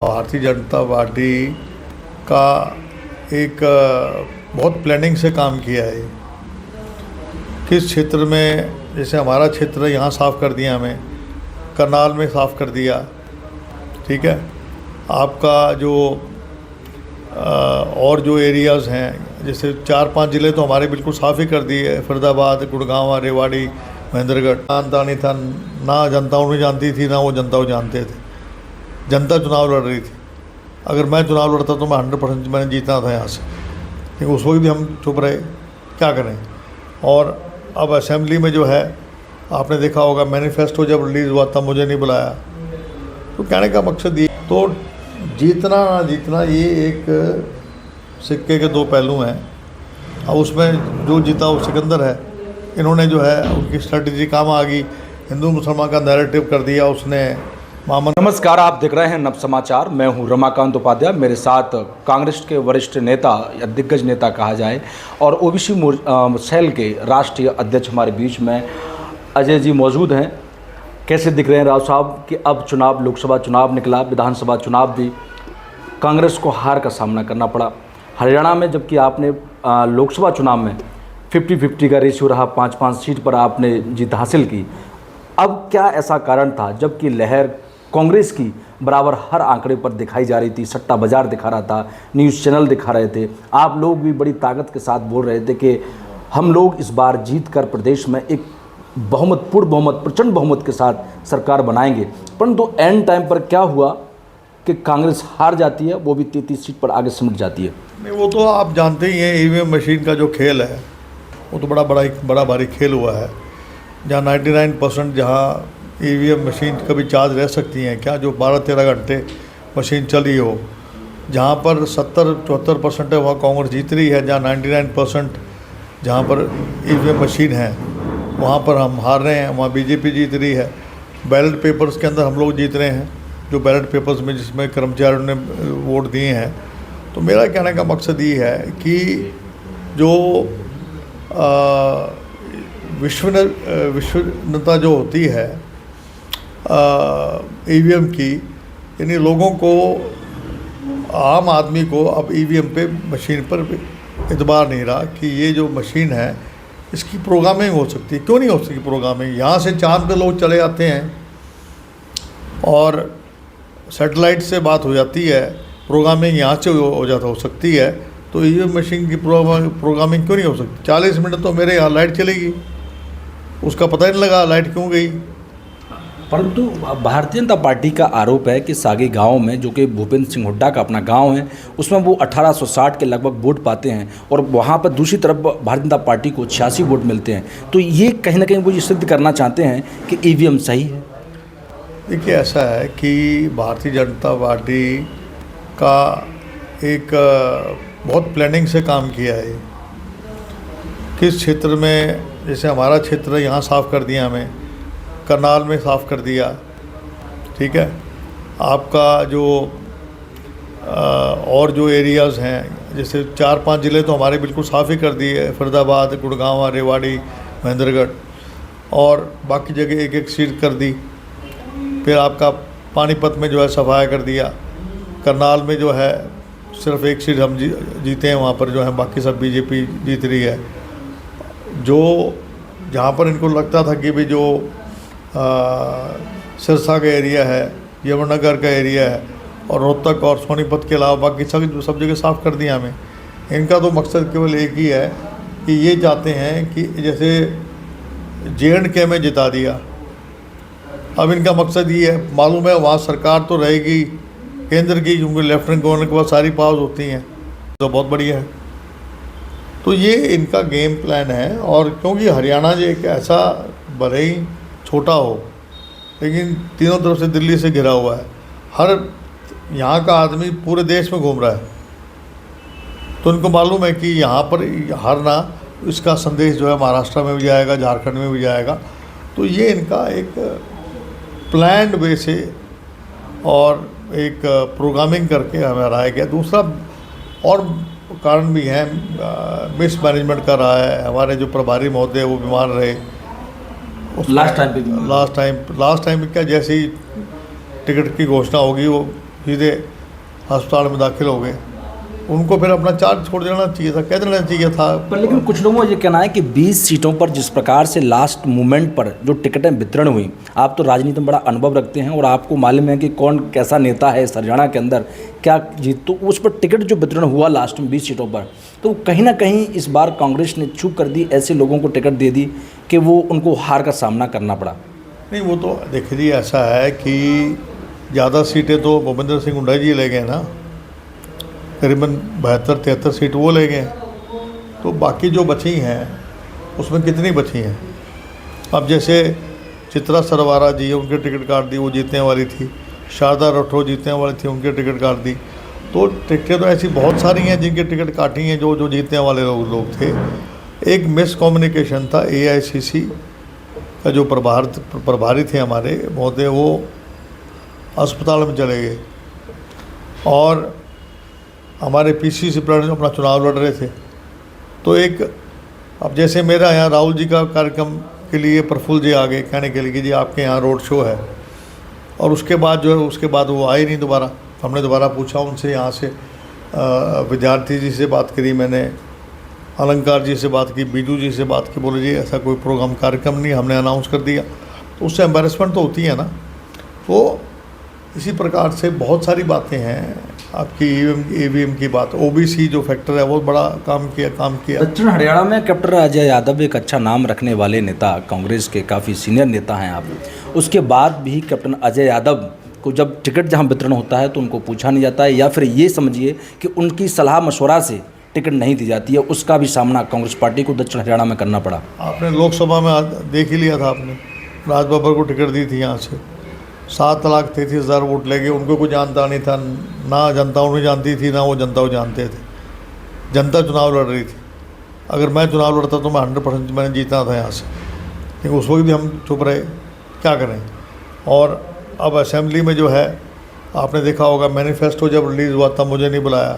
Bharatiya Janata party का एक बहुत प्लानिंग से काम किया है। किस क्षेत्र में, जैसे हमारा क्षेत्र है, यहाँ साफ़ कर दिया, हमें करनाल में साफ़ कर दिया, ठीक है। आपका जो और जो एरियाज़ हैं, जैसे 4-5 ज़िले तो हमारे बिल्कुल साफ़ ही कर दिए। फरीदाबाद, गुड़गांव, रेवाड़ी, महेंद्रगढ़ जानता नहीं था, ना जनता उन्हें जानती थी, ना वो जनता को जानते थे। जनता चुनाव लड़ रही थी। अगर मैं चुनाव लड़ता तो मैं 100% मैंने जीतना था यहाँ से, लेकिन उस वक्त भी हम चुप रहे, क्या करें। और अब असेंबली में जो है, आपने देखा होगा मैनिफेस्टो जब रिलीज़ हुआ तब मुझे नहीं बुलाया। तो कहने का मकसद ये, तो जीतना ना जीतना ये एक सिक्के के दो पहलू हैं। अब उसमें जो जीता वो सिकंदर है। इन्होंने जो है उनकी स्ट्रेटजी काम आ गई, हिंदू मुसलमान का नैरेटिव कर दिया उसने। नमस्कार, आप देख रहे हैं नव समाचार। मैं हूं रमाकांत उपाध्याय। मेरे साथ कांग्रेस के वरिष्ठ नेता या दिग्गज नेता कहा जाए और ओबीसी सेल के राष्ट्रीय अध्यक्ष हमारे बीच में अजय जी मौजूद हैं। कैसे दिख रहे हैं राव साहब कि अब चुनाव, लोकसभा चुनाव निकला, विधानसभा चुनाव भी, कांग्रेस को हार का सामना करना पड़ा हरियाणा में, जबकि आपने लोकसभा चुनाव में 50-50 का रेशियो रहा, 5-5 सीट पर आपने जीत हासिल की। अब क्या ऐसा कारण था, जबकि लहर कांग्रेस की बराबर हर आंकड़े पर दिखाई जा रही थी, सट्टा बाजार दिखा रहा था, न्यूज़ चैनल दिखा रहे थे, आप लोग भी बड़ी ताकत के साथ बोल रहे थे कि हम लोग इस बार जीत कर प्रदेश में एक प्रचंड बहुमत के साथ सरकार बनाएंगे, परंतु एंड टाइम पर क्या हुआ कि कांग्रेस हार जाती है, वो भी 33 सीट पर आगे सिमट जाती है। नहीं, वो तो आप जानते ही हैं, ईवीएम मशीन का जो खेल है वो तो बड़ा भारी खेल हुआ है। जहाँ 99% जहाँ ईवीएम मशीन कभी चार्ज रह सकती हैं क्या, जो 12-13 घंटे मशीन चली हो, जहाँ पर 70-74% है वहाँ कांग्रेस जीत रही है। जहाँ 99% जहाँ पर ईवीएम मशीन है वहाँ पर हम हार रहे हैं, वहाँ बीजेपी जीत रही है। बैलेट पेपर्स के अंदर हम लोग जीत रहे हैं, जो बैलेट पेपर्स में जिसमें कर्मचारियों ने वोट दिए हैं। तो मेरा कहने का मकसद ये है कि जो विश्वसनीयता जो होती है ईवीएम की, यानी लोगों को, आम आदमी को अब ईवीएम पे, मशीन पर एतबार नहीं रहा कि ये जो मशीन है इसकी प्रोग्रामिंग हो सकती है। क्यों नहीं हो सकती प्रोग्रामिंग? यहाँ से चांद पे लोग चले जाते हैं और सैटेलाइट से बात हो जाती है, प्रोग्रामिंग यहाँ से हो सकती है। तो ईवीएम मशीन की प्रोग्रामिंग क्यों नहीं हो सकती? 40 मिनट तो मेरे यहाँ लाइट चलेगी, उसका पता ही नहीं लगा लाइट क्यों गई। परंतु भारतीय जनता पार्टी का आरोप है कि सागी गांव में, जो कि भूपेंद्र सिंह हुड्डा का अपना गांव है, उसमें वो 1860 के लगभग वोट पाते हैं और वहां पर दूसरी तरफ भारतीय जनता पार्टी को 86 वोट मिलते हैं। तो ये कहीं ना कहीं वो ये सिद्ध करना चाहते हैं कि ईवीएम सही है। देखिए, ऐसा है कि भारतीय जनता पार्टी का एक बहुत प्लानिंग से काम किया है। किस क्षेत्र में, जैसे हमारा क्षेत्र है, यहाँ साफ़ कर दिया, हमें करनाल में साफ़ कर दिया, ठीक है। आपका जो और जो एरियाज़ हैं, जैसे 4-5 ज़िले तो हमारे बिल्कुल साफ़ ही कर दिए। फरीदाबाद, गुड़गांव, रेवाड़ी, महेंद्रगढ़, और बाकी जगह एक एक सीट कर दी। फिर आपका पानीपत में जो है सफाया कर दिया। करनाल में जो है सिर्फ एक सीट हम जीते हैं, वहाँ पर जो है बाकी सब बीजेपी जीत रही है। जो जहाँ पर इनको लगता था कि भी जो सिरसा का एरिया है, यमुनानगर का एरिया है, और रोहतक और सोनीपत के अलावा बाकी सब जगह साफ़ कर दिया हमें। इनका तो मकसद केवल एक ही है कि ये चाहते हैं कि जैसे J&K में जिता दिया। अब इनका मकसद ये है, मालूम है वहाँ सरकार तो रहेगी केंद्र की, क्योंकि लेफ्टिनेंट गवर्नर के पास सारी पावर्स होती हैं, तो बहुत बढ़िया है। तो ये इनका गेम प्लान है। और क्योंकि हरियाणा जो एक ऐसा, भले ही छोटा हो, लेकिन तीनों तरफ से दिल्ली से घिरा हुआ है, हर यहाँ का आदमी पूरे देश में घूम रहा है, तो उनको मालूम है कि यहाँ पर हारना, इसका संदेश जो है महाराष्ट्र में भी जाएगा, झारखंड में भी जाएगा। तो ये इनका एक प्लान्ड वे से और एक प्रोग्रामिंग करके हमें हराया गया। दूसरा और कारण भी है, मिसमैनेजमेंट का रहा है। हमारे जो प्रभारी महोदय वो बीमार रहे लास्ट टाइम क्या, जैसे ही टिकट की घोषणा होगी वो सीधे अस्पताल में दाखिल हो गए। उनको फिर अपना चार्ज छोड़ देना चाहिए था, कह देना चाहिए था। पर लेकिन कुछ लोगों का ये कहना है कि 20 सीटों पर जिस प्रकार से लास्ट मोमेंट पर जो टिकटें वितरण हुई, आप तो राजनीति में बड़ा अनुभव रखते हैं और आपको मालूम है कि कौन कैसा नेता है इस हरियाणा के अंदर क्या जीत, तो उस पर टिकट जो वितरण हुआ लास्ट में 20 सीटों पर, तो कहीं ना कहीं इस बार कांग्रेस ने चूक कर दी, ऐसे लोगों को टिकट दे दी कि वो उनको हार का सामना करना पड़ा। नहीं, वो तो देखिए जी, ऐसा है कि ज़्यादा सीटें तो भूपेंद्र सिंह हुड्डा जी ले गए ना, करीबन 72-73 सीट वो ले गए। तो बाकी जो बची हैं उसमें कितनी बची हैं? अब जैसे चित्रा सरवारा जी, उनके टिकट काट दी, वो जीतने वाली थी। शारदा राठौर जीतने वाली थी, उनके टिकट काट दी। तो टिकटें तो ऐसी बहुत सारी हैं जिनके टिकट काटी हैं, जो जीतने वाले लोग थे। एक मिस कम्युनिकेशन था, AICC का जो प्रभारी थे हमारे महोदय, वो अस्पताल में चले गए और हमारे PCC प्रेसिडेंट अपना चुनाव लड़ रहे थे। तो एक, अब जैसे मेरा यहाँ राहुल जी का कार्यक्रम के लिए प्रफुल्ल जी आ गए कहने के लिए कि जी आपके यहाँ रोड शो है, और उसके बाद जो है उसके बाद वो आए नहीं दोबारा। हमने दोबारा पूछा उनसे, यहाँ से विद्यार्थी जी से बात करी मैंने, अलंकार जी से बात की, बीजू जी से बात की, बोले जी ऐसा कोई प्रोग्राम कार्यक्रम नहीं, हमने अनाउंस कर दिया। तो उससे एम्बेरसमेंट तो होती है ना। तो इसी प्रकार से बहुत सारी बातें हैं। आपकी EVM की बात, OBC जो फैक्टर है बहुत बड़ा काम किया। दक्षिण हरियाणा में कैप्टन अजय यादव एक अच्छा नाम रखने वाले नेता, कांग्रेस के काफ़ी सीनियर नेता हैं आप। उसके बाद भी कैप्टन अजय यादव को जब टिकट जहां वितरण होता है तो उनको पूछा नहीं जाता है, या फिर ये समझिए कि उनकी सलाह मशवरा से टिकट नहीं दी जाती है, उसका भी सामना कांग्रेस पार्टी को दक्षिण हरियाणा में करना पड़ा। आपने लोकसभा में देख ही लिया था, आपने राज बब्बर को टिकट दी थी, यहाँ से 7,33,000 वोट ले गए। उनको कोई जानता नहीं था, ना जनता उन्हें जानती थी, ना वो जनता को जानते थे। जनता चुनाव लड़ रही थी। अगर मैं चुनाव लड़ता तो मैं 100% मैंने जीतना था यहाँ से, लेकिन उस वक्त भी हम चुप रहे, क्या करें। और अब असेंबली में जो है, आपने देखा होगा मैनिफेस्टो जब रिलीज़ हुआ तब मुझे नहीं बुलाया।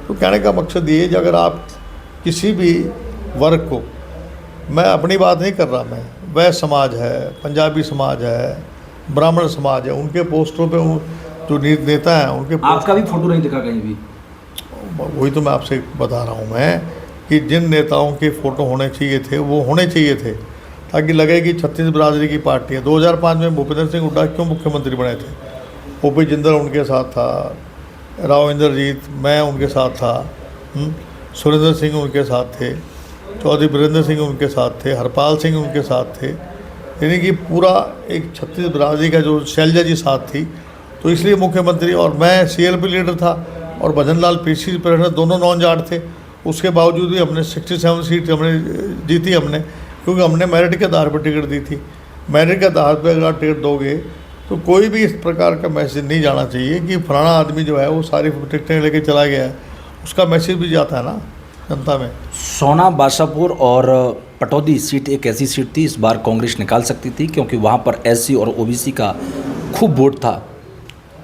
तो कहने का मकसद ये है कि अगर आप किसी भी वर्ग को, मैं अपनी बात नहीं कर रहा, मैं वह समाज है, पंजाबी समाज है, ब्राह्मण समाज है, उनके पोस्टरों पे जो नेता हैं उनके आपका भी फोटो नहीं दिखा कहीं भी। वही तो मैं आपसे बता रहा हूँ मैं, कि जिन नेताओं के फ़ोटो होने चाहिए थे वो होने चाहिए थे, ताकि लगे कि छत्तीस बिरादरी की पार्टी है। 2005 में भूपेंद्र सिंह हुड्डा क्यों मुख्यमंत्री बने थे? OP जिंदल उनके साथ था, राव इंद्रजीत, मैं उनके साथ था, सुरेंद्र सिंह उनके साथ थे, चौधरी वीरेंद्र सिंह उनके साथ थे, हरपाल सिंह उनके साथ थे, यानी कि पूरा एक छत्तीस बिरादरी का जो शैलजा जी साथ थी। तो इसलिए मुख्यमंत्री, और मैं CLP लीडर था और भजन लाल PCC प्रेसिडेंट, दोनों नॉन जाट थे। उसके बावजूद भी हमने 67 सीट हमने जीती, हमने, क्योंकि हमने मेरिट के आधार पर टिकट दी थी। मेरिट के आधार पर अगर टिकट दोगे तो कोई भी इस प्रकार का मैसेज नहीं जाना चाहिए कि फलाना आदमी जो है वो सारी टिकटें लेके चला गया है। उसका मैसेज भी जाता है ना जनता में। सोना बासापुर और पटौदी सीट एक ऐसी सीट थी, इस बार कांग्रेस निकाल सकती थी क्योंकि वहाँ पर SC और OBC का खूब वोट था,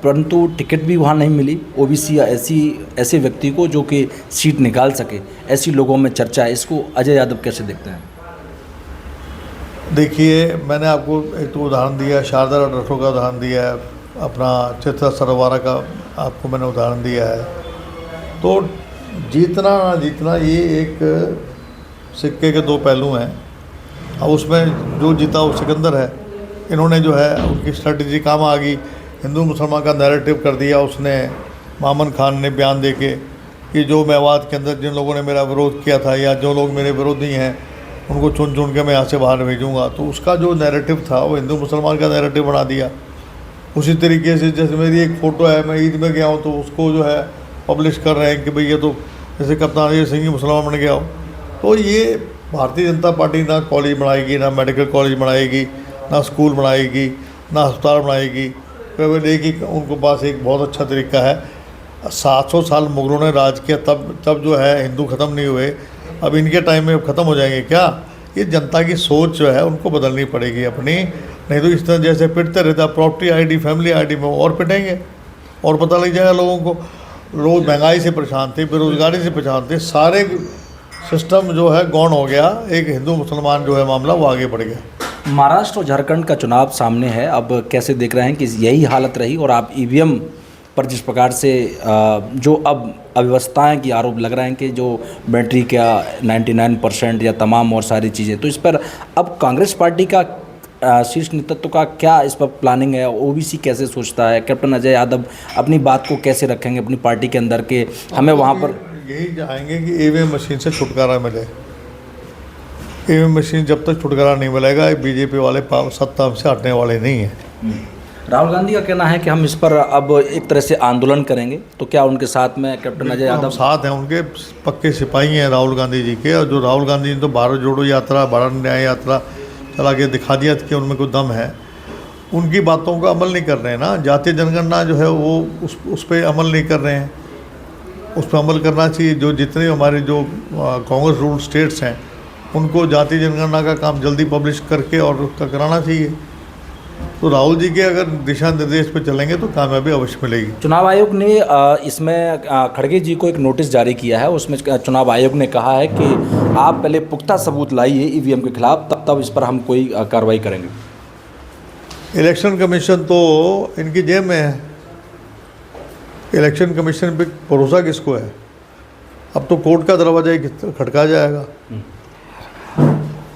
परंतु टिकट भी वहाँ नहीं मिली OBC या SC ऐसे व्यक्ति को जो कि सीट निकाल सके। ऐसी लोगों में चर्चा है, इसको अजय यादव कैसे देखते हैं? देखिए, मैंने आपको एक तो उदाहरण दिया, शारदा राठौर का उदाहरण दिया है, अपना चित्रा सरवारा का आपको मैंने उदाहरण दिया है। तो जीतना ना जीतना ये एक सिक्के के दो पहलू हैं। अब उसमें जो जीता वो सिकंदर है। इन्होंने जो है उनकी स्ट्रेटजी काम आ गई, हिंदू मुसलमान का नैरेटिव कर दिया उसने। मामन खान ने बयान दे के कि जो मेवात के अंदर जिन लोगों ने मेरा विरोध किया था या जो लोग मेरे विरोधी हैं उनको चुन चुन के मैं यहाँ से बाहर भेजूँगा, तो उसका जो नैरेटिव था वो हिंदू मुसलमान का नैरेटिव बना दिया। उसी तरीके से जैसे मेरी एक फ़ोटो है, मैं ईद में गया हूँ तो उसको जो है पब्लिश कर रहे हैं कि भाई ये तो जैसे कप्तान अजय सिंह ही मुसलमान बन गया हो। तो ये भारतीय जनता पार्टी ना कॉलेज बनाएगी, ना मेडिकल कॉलेज बनाएगी, ना स्कूल बनाएगी, ना अस्पताल बनाएगी। केवल एक ही उनको पास एक बहुत अच्छा तरीका है, 700 साल मुगलों ने राज किया, तब जो है हिंदू ख़त्म नहीं हुए, अब इनके टाइम में ख़त्म हो जाएंगे क्या? ये जनता की सोच जो है उनको बदलनी पड़ेगी अपनी, नहीं तो इस तरह जैसे पिटते रहता प्रॉपर्टी ID फैमिली ID में और पिटेंगे और पता लग जाएगा लोगों को। लोग महंगाई से परेशान थे, बेरोजगारी से परेशान थे, सारे सिस्टम जो है गौण हो गया। एक हिंदू मुसलमान जो है मामला वो आगे बढ़ गया। महाराष्ट्र और झारखंड का चुनाव सामने है, अब कैसे देख रहे हैं कि यही हालत रही और आप EVM पर जिस प्रकार से जो अब अव्यवस्थाएं की आरोप लग रहे हैं कि जो बैटरी का 99% या तमाम और सारी चीज़ें, तो इस पर अब कांग्रेस पार्टी का शीर्ष नेतृत्व का क्या इस पर प्लानिंग है? ओबीसी कैसे सोचता है? कैप्टन अजय यादव अपनी बात को कैसे रखेंगे अपनी पार्टी के अंदर के हमें वहाँ पर यही चाहेंगे कि ईवीएम मशीन से छुटकारा मिले। ईवीएम मशीन जब तक छुटकारा नहीं मिलेगा, बीजेपी वाले सत्ता से हटने वाले नहीं हैं। राहुल गांधी का कहना है कि हम इस पर अब एक तरह से आंदोलन करेंगे, तो क्या उनके साथ में कैप्टन अजय यादव साथ हैं? उनके पक्के सिपाही हैं राहुल गांधी जी के। और जो राहुल गांधी ने तो भारत जोड़ो यात्रा, भारत न्याय यात्रा चला के दिखा दिया कि उनमें कोई दम है। उनकी बातों का अमल नहीं कर रहे हैं ना। जातीय जनगणना जो है वो उस पर अमल नहीं कर रहे हैं। उस पर अमल करना चाहिए। जो जितने हमारे जो कांग्रेस रूल स्टेट्स हैं उनको जातीय जनगणना का काम जल्दी पब्लिश करके और उसका कराना चाहिए। तो राहुल जी के अगर दिशा निर्देश पे चलेंगे तो कामयाबी अवश्य मिलेगी। चुनाव आयोग ने इसमें खड़गे जी को एक नोटिस जारी किया है। उसमें चुनाव आयोग ने कहा है कि आप पहले पुख्ता सबूत लाइए ईवीएम के खिलाफ, तब इस पर हम कोई कार्रवाई करेंगे। इलेक्शन कमीशन तो इनकी जेब में है। इलेक्शन कमीशन पे भरोसा किसको है? अब तो कोर्ट का दरवाजा ही खटका जाएगा।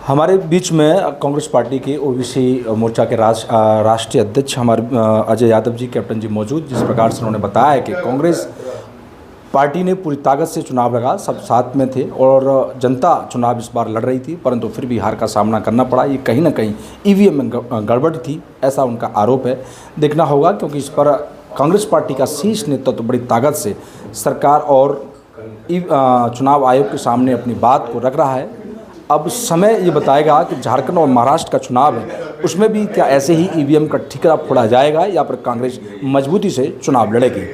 हमारे बीच में कांग्रेस पार्टी के ओबीसी मोर्चा के राष्ट्रीय अध्यक्ष हमारे अजय यादव जी, कैप्टन जी मौजूद, जिस प्रकार से उन्होंने बताया कि कांग्रेस पार्टी ने पूरी ताकत से चुनाव लड़ा, सब साथ में थे और जनता चुनाव इस बार लड़ रही थी, परंतु फिर भी हार का सामना करना पड़ा। ये कहीं ना कहीं ईवीएम में गड़बड़ थी, ऐसा उनका आरोप है। देखना होगा, क्योंकि इस पर कांग्रेस पार्टी का शीर्ष नेतृत्व बड़ी ताकत से सरकार और चुनाव आयोग के सामने अपनी बात को रख रहा है। अब समय ये बताएगा कि झारखंड और महाराष्ट्र का चुनाव है, उसमें भी क्या ऐसे ही ईवीएम का ठिकरा फोड़ा जाएगा या फिर कांग्रेस मजबूती से चुनाव लड़ेगी।